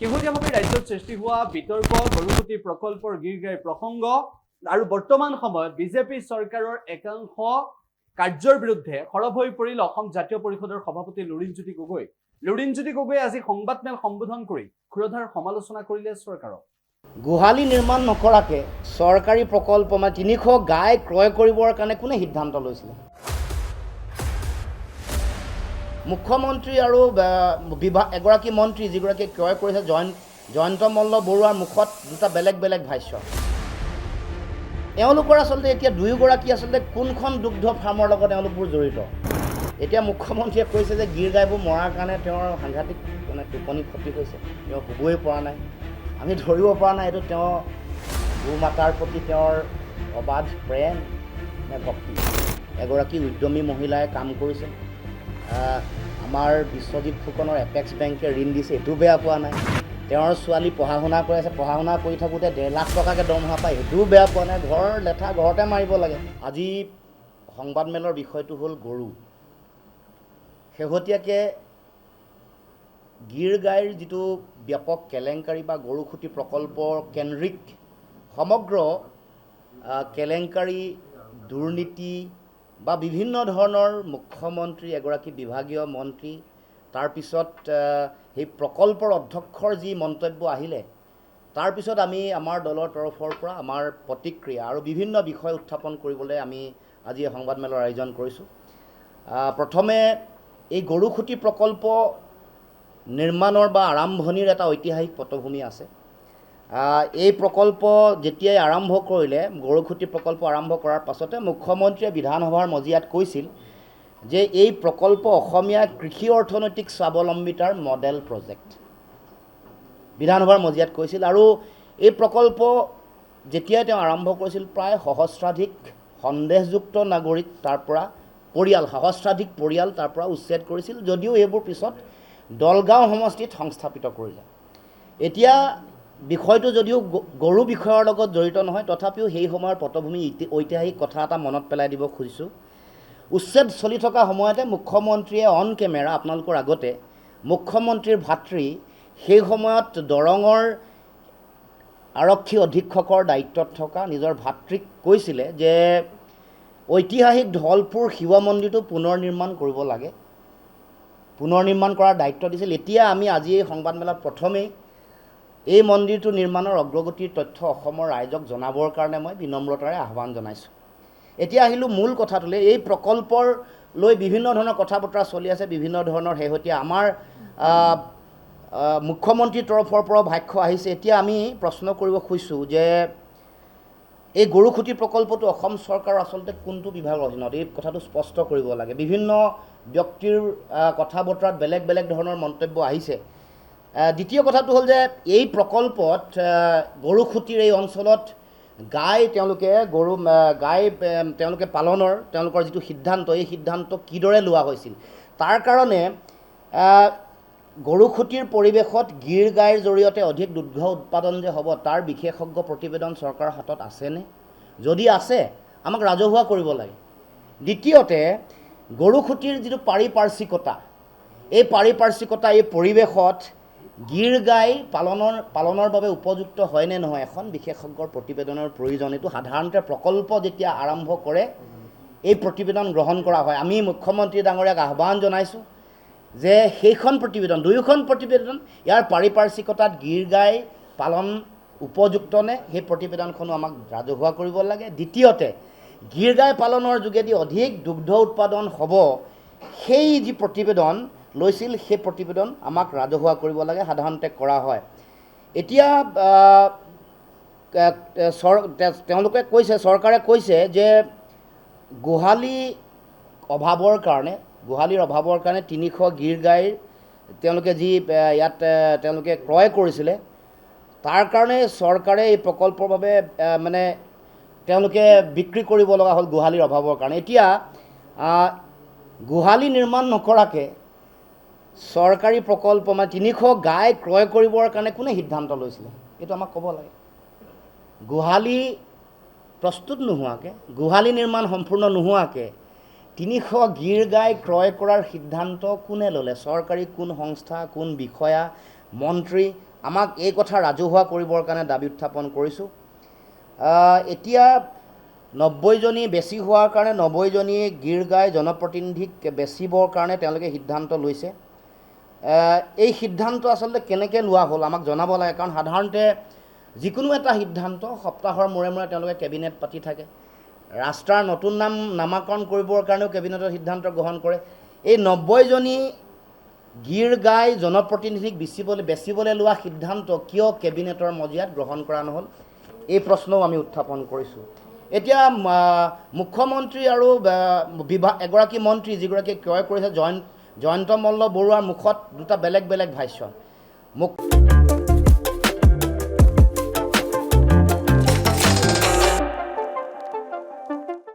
শেহতীয়াভাৱে ৰাজ্যত সৃষ্টি হোৱা বিতৰ্ক গৰুখুটি প্ৰকল্পৰ গীৰ্ঘাই প্ৰসংগ আৰু বৰ্তমান সময়ত বিজেপি চৰকাৰৰ একাংশ কাৰ্যৰ বিৰুদ্ধে সৰব হৈ পৰিল অসম জাতীয় পৰিষদৰ সভাপতি লুৰিণজ্যোতি গগৈ। লুৰিণজ্যোতি গগৈয়ে আজি সংবাদমেল সম্বোধন কৰি ক্ষুৰধাৰ সমালোচনা কৰিলে চৰকাৰক। গোহালি নিৰ্মাণ নকৰাকে চৰকাৰী প্ৰকল্প ৩০০ গাই ক্ৰয় কৰিবৰ কাৰণে কোনে সিদ্ধান্ত লৈছিলে? মুখ্যমন্ত্ৰী আৰু এগৰাকী মন্ত্ৰী যিগৰাকী ক্ৰয় কৰিছে জয়ন্ত মল্ল বৰুৱাৰ মুখত দুটা বেলেগ বেলেগ ভাষ্য। এওঁলোকৰ আচলতে এতিয়া দুয়োগৰাকী আচলতে কোনখন দুগ্ধ ফাৰ্মৰ লগত এওঁলোকবোৰ জড়িত? এতিয়া মুখ্যমন্ত্ৰীয়ে কৈছে যে গীৰ গাইবোৰ মৰাৰ কাৰণে তেওঁৰ সাংঘাতিক টোপনি ক্ষতি হৈছে, তেওঁ শুবই পৰা নাই। আমি ধৰিব পৰা নাই এইটো তেওঁ গো মাতাৰ প্ৰতি তেওঁৰ অবাধ প্ৰেম নে ভক্তি। এগৰাকী উদ্যমী মহিলাই কাম কৰিছে, আমাৰ বিশ্বজিৎ ফুকনৰ এপেক্স বেংকে ঋণ দিছে, এইটো বেয়া পোৱা নাই। তেওঁৰ ছোৱালী পঢ়া শুনা কৰি আছে, পঢ়া শুনা কৰি থাকোঁতে 1.5 লাখ টকাকৈ দৰমহা পায়, সেইটোও বেয়া পোৱা নাই। ঘৰৰ লেঠা ঘৰতে মাৰিব লাগে। আজি সংবাদমেলৰ বিষয়টো হ'ল গৰু। শেহতীয়াকৈ গীৰ গাইৰ যিটো ব্যাপক কেলেংকাৰী বা গৰুখুটি প্ৰকল্প কেন্দ্ৰিক সমগ্ৰ কেলেংকাৰী, দুৰ্নীতি বা বিভিন্ন ধৰণৰ মুখ্যমন্ত্ৰী, এগৰাকী বিভাগীয় মন্ত্ৰী, তাৰপিছত সেই প্ৰকল্পৰ অধ্যক্ষৰ যি মন্তব্য আহিলে, তাৰপিছত আমি আমাৰ দলৰ তৰফৰ পৰা আমাৰ প্ৰতিক্ৰিয়া আৰু বিভিন্ন বিষয় উত্থাপন কৰিবলৈ আমি আজি সংবাদমেলৰ আয়োজন কৰিছোঁ। প্ৰথমে এই গৰুখুটি প্ৰকল্প নিৰ্মাণৰ বা আৰম্ভণিৰ এটা ঐতিহাসিক পটভূমি আছে। এই প্ৰকল্প যেতিয়াই আৰম্ভ কৰিলে, গৰুখুটি প্ৰকল্প আৰম্ভ কৰাৰ পাছতে মুখ্যমন্ত্ৰীয়ে বিধানসভাৰ মজিয়াত কৈছিল যে এই প্ৰকল্প অসমীয়া কৃষি অৰ্থনৈতিক স্বাৱলম্বিতাৰ মডেল প্ৰজেক্ট। বিধানসভাৰ মজিয়াত কৈছিল। আৰু এই প্ৰকল্প যেতিয়াই তেওঁ আৰম্ভ কৰিছিল, প্ৰায় সহস্ৰাধিক সন্দেহযুক্ত নাগৰিক তাৰ পৰা সহস্ৰাধিক পৰিয়াল তাৰ পৰা উচ্ছেদ কৰিছিল, যদিও এইবোৰ পিছত দলগাঁও সমষ্টিত সংস্থাপিত কৰিলে। এতিয়া বিষয়টো যদিও গৰু বিষয়ৰ লগত জড়িত নহয়, তথাপিও সেই সময়ৰ পটভূমি ঐতিহাসিক কথা এটা মনত পেলাই দিব খুজিছোঁ। উচ্ছেদ চলি থকা সময়তে মুখ্যমন্ত্ৰীয়ে অন কেমেৰা, আপোনালোকৰ আগতে, মুখ্যমন্ত্ৰীৰ ভাতৃ সেই সময়ত দৰঙৰ আৰক্ষী অধীক্ষকৰ দায়িত্বত থকা নিজৰ ভাতৃক কৈছিলে যে ঐতিহাসিক ধলপুৰ শিৱ মন্দিৰটো পুনৰ নিৰ্মাণ কৰিব লাগে, পুনৰ নিৰ্মাণ কৰাৰ দায়িত্ব দিছিল। এতিয়া আমি আজি এই সংবাদমেলত প্ৰথমেই এই মন্দিৰটো নিৰ্মাণৰ অগ্ৰগতিৰ তথ্য অসমৰ ৰাইজক জনাবৰ কাৰণে মই বিনম্ৰতাৰে আহ্বান জনাইছোঁ। এতিয়া আহিলোঁ মূল কথাটোলৈ। এই প্ৰকল্পৰ লৈ বিভিন্ন ধৰণৰ কথা বতৰা চলি আছে, বিভিন্ন ধৰণৰ শেহতীয়া আমাৰ মুখ্যমন্ত্ৰীৰ তৰফৰ পৰাও ভাষ্য আহিছে। এতিয়া আমি প্ৰশ্ন কৰিব খুজিছোঁ যে এই গৰুখুটি প্ৰকল্পটো অসম চৰকাৰৰ আচলতে কোনটো বিভাগৰ অধীনত? এই কথাটো স্পষ্ট কৰিব লাগে। বিভিন্ন ব্যক্তিৰ কথা বতৰাত বেলেগ বেলেগ ধৰণৰ মন্তব্য আহিছে। দ্বিতীয় কথাটো হ'ল যে এই প্ৰকল্পত গৰুখুটিৰ এই অঞ্চলত গাই তেওঁলোকে পালনৰ তেওঁলোকৰ যিটো সিদ্ধান্ত, এই সিদ্ধান্ত কিদৰে লোৱা হৈছিল, তাৰ কাৰণে গৰুখুটিৰ পৰিৱেশত গীৰ গাইৰ জৰিয়তে অধিক দুগ্ধ উৎপাদন যে হ'ব, তাৰ বিশেষজ্ঞ প্ৰতিবেদন চৰকাৰৰ হাতত আছেনে? যদি আছে, আমাক ৰাজহুৱা কৰিব লাগে। দ্বিতীয়তে, গৰুখুটিৰ যিটো পাৰিপাৰ্শ্বিকতা, এই পাৰিপাৰ্শ্বিকতা, এই পৰিৱেশত গীৰ গাই পালনৰ বাবে উপযুক্ত হয়নে নহয়, এখন বিশেষজ্ঞৰ প্ৰতিবেদনৰ প্ৰয়োজন। এইটো সাধাৰণতে প্ৰকল্প যেতিয়া আৰম্ভ কৰে এই প্ৰতিবেদন গ্ৰহণ কৰা হয়। আমি মুখ্যমন্ত্ৰী ডাঙৰীয়াক আহ্বান জনাইছোঁ যে সেইখন প্ৰতিবেদন, দুয়োখন প্ৰতিবেদন, ইয়াৰ পাৰিপাৰ্শ্বিকতাত গীৰ গাই পালন উপযুক্ত নে, সেই প্ৰতিবেদনখনো আমাক ৰাজহুৱা কৰিব লাগে। দ্বিতীয়তে, গীৰ গাই পালনৰ যোগেদি অধিক দুগ্ধ উৎপাদন হ'ব, সেই যি প্ৰতিবেদন লৈছিল, সেই প্ৰতিবেদন আমাক ৰাজহুৱা কৰিব লাগে, সাধাৰণতে কৰা হয়। এতিয়া তেওঁলোকে কৈছে, চৰকাৰে কৈছে যে গোহালিৰ অভাৱৰ কাৰণে 300 গীৰ গাইৰ তেওঁলোকে যি ইয়াত তেওঁলোকে ক্ৰয় কৰিছিলে, তাৰ কাৰণে চৰকাৰে এই প্ৰকল্পৰ বাবে তেওঁলোকে বিক্ৰী কৰিব লগা হ'ল গোহালিৰ অভাৱৰ কাৰণে। এতিয়া গোহালি নিৰ্মাণ নকৰাকৈ চৰকাৰী প্ৰকল্প 300 গাই ক্ৰয় কৰিবৰ কাৰণে কোনে সিদ্ধান্ত লৈছিলে? এইটো আমাক ক'ব লাগে। গোহালি প্ৰস্তুত নোহোৱাকৈ, গোহালি নিৰ্মাণ সম্পূৰ্ণ নোহোৱাকৈ 300 গীৰ গাই ক্ৰয় কৰাৰ সিদ্ধান্ত কোনে ল'লে? চৰকাৰী কোন সংস্থা, কোন বিষয়া, মন্ত্ৰী আমাক এই কথা ৰাজহুৱা কৰিবৰ কাৰণে দাবী উত্থাপন কৰিছোঁ। এতিয়া 90জনী বেছি হোৱাৰ কাৰণে 90জনী গীৰ গাই জনপ্ৰতিনিধিক বেচিবৰ কাৰণে তেওঁলোকে সিদ্ধান্ত লৈছে। এই সিদ্ধান্ত আচলতে কেনেকৈ লোৱা হ'ল আমাক জনাব লাগে, কাৰণ সাধাৰণতে যিকোনো এটা সিদ্ধান্ত সপ্তাহৰ মূৰে মূৰে তেওঁলোকে কেবিনেট পাতি থাকে। ৰাস্তাৰ নতুন নামাকৰণ কৰিবৰ কাৰণেও কেবিনেটৰ সিদ্ধান্ত গ্ৰহণ কৰে। এই 90জনী গীৰ গাই জনপ্ৰতিনিধিক বেচিবলৈ লোৱা সিদ্ধান্ত কিয় কেবিনেটৰ মজিয়াত গ্ৰহণ কৰা নহ'ল, এই প্ৰশ্নও আমি উত্থাপন কৰিছোঁ। এতিয়া মুখ্যমন্ত্ৰী আৰু এগৰাকী মন্ত্ৰী যিগৰাকীয়ে ক্ৰয় কৰিছে জয়ন্ত মল্ল বৰুৱাৰ মুখত দুটা বেলেগ বেলেগ ভাষ্য।